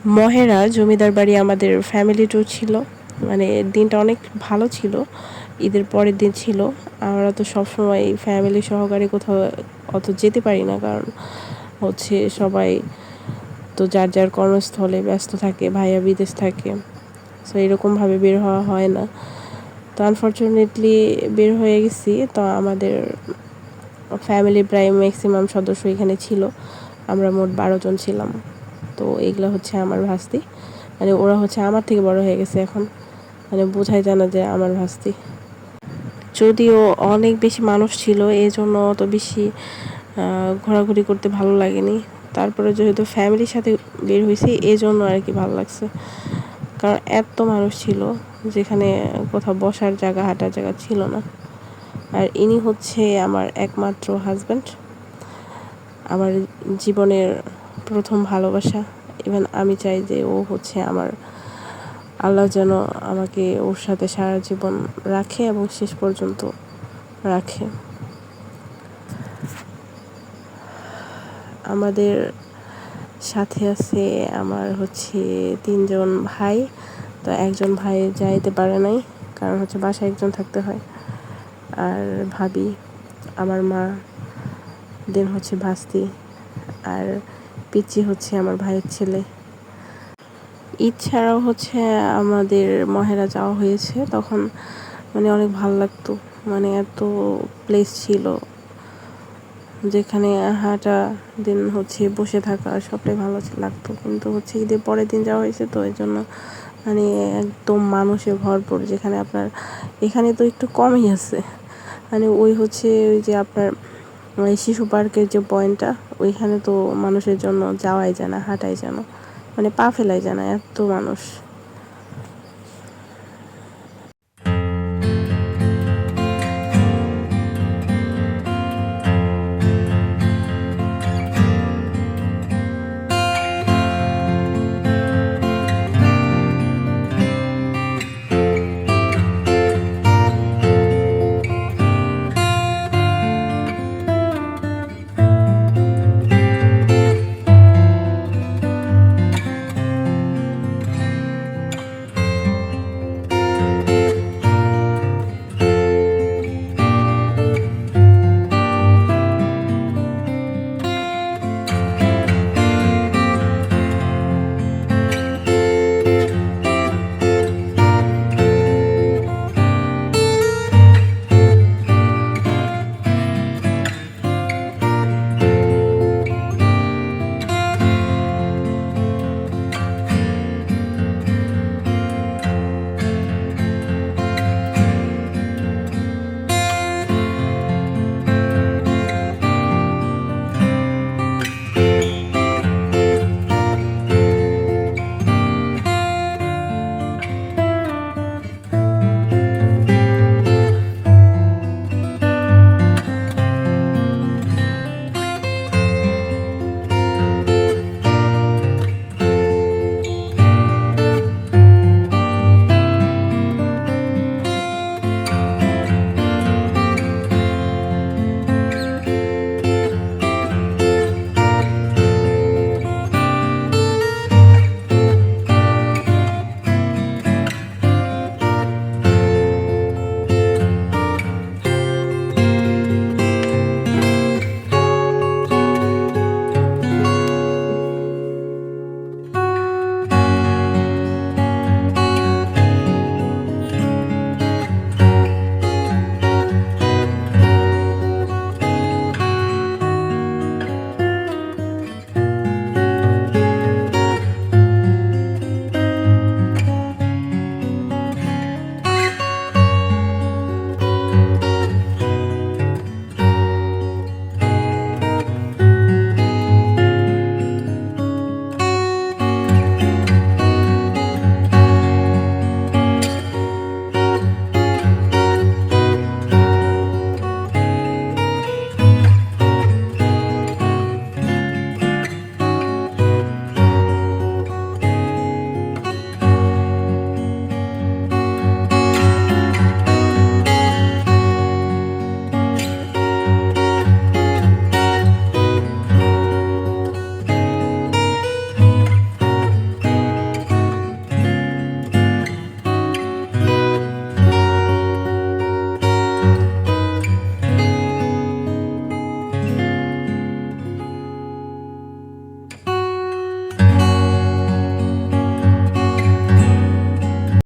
মহেরা জমিদার বাড়ি আমাদের family tour ছিল। মানে দিনটা অনেক ভালো ছিল। ঈদের পরের দিন ছিল। আমরা তো সবসময় ফ্যামিলি সহকারে কোথাও অত যেতে পারি না, কারণ হচ্ছে সবাই তো যার যার কর্মস্থলে ব্যস্ত থাকে, ভাইয়া বিদেশ থাকে, সো এরকমভাবে বের হওয়া হয় না। তো আনফর্চুনেটলি বের হয়ে গেছি। তো আমাদের ফ্যামিলির প্রায় ম্যাক্সিমাম সদস্য এখানে ছিল। আমরা মোট 12 জন ছিলাম। তো এগুলো হচ্ছে আমার ভাস্তি, মানে ওরা হচ্ছে আমার থেকে বড় হয়ে গেছে এখন, মানে বোঝাই যায় না যে আমার ভাস্তি। যদিও অনেক বেশি মানুষ ছিল, এই জন্য অত বেশি ঘোরাঘুরি করতে ভালো লাগেনি। তারপরে যেহেতু ফ্যামিলির সাথে বের হয়েছি, এই জন্য আর কি ভালো লাগছে। কারণ এত মানুষ ছিল, যেখানে কোথাও বসার জায়গা, হাঁটার জায়গা ছিল না। আর ইনি হচ্ছে আমার একমাত্র হাজব্যান্ড, আমার জীবনের প্রথম ভালোবাসা। ইভেন আমি চাই যে ও হচ্ছে আমার, আল্লাহ যেন আমাকে ওর সাথে সারা জীবন রাখে এবং শেষ পর্যন্ত রাখে। আমাদের সাথে আছে আমার হচ্ছে 3 জন ভাই। তো একজন ভাই যাইতে পারে নাই, কারণ হচ্ছে বাসায় একজন থাকতে হয়। আর ভাবি, আমার মা, দেন হচ্ছে ভাস্তি, আর পিচ্চি হচ্ছে আমার ভাইয়ের ছেলে। ঈদ ছাড়াও হচ্ছে আমাদের মহেরা যাওয়া হয়েছে, তখন মানে অনেক ভালো লাগতো। মানে এত প্লেস ছিল যেখানে হাঁটা, দিন হচ্ছে বসে থাকা, সবটাই ভালো লাগতো। কিন্তু হচ্ছে ঈদের পরের দিন যাওয়া হয়েছে, তো এই জন্য মানে একদম মানুষে ভরপুর। যেখানে আপনার এখানে তো একটু কমই আছে, মানে ওই হচ্ছে ওই যে আপনার ওই শিশু পার্কের যে পয়েন্টটা, ওইখানে তো মানুষের জন্য যাওয়াই যায় না, হাঁটাই যায় না, মানে পা ফেলাই যায় না, এত মানুষ।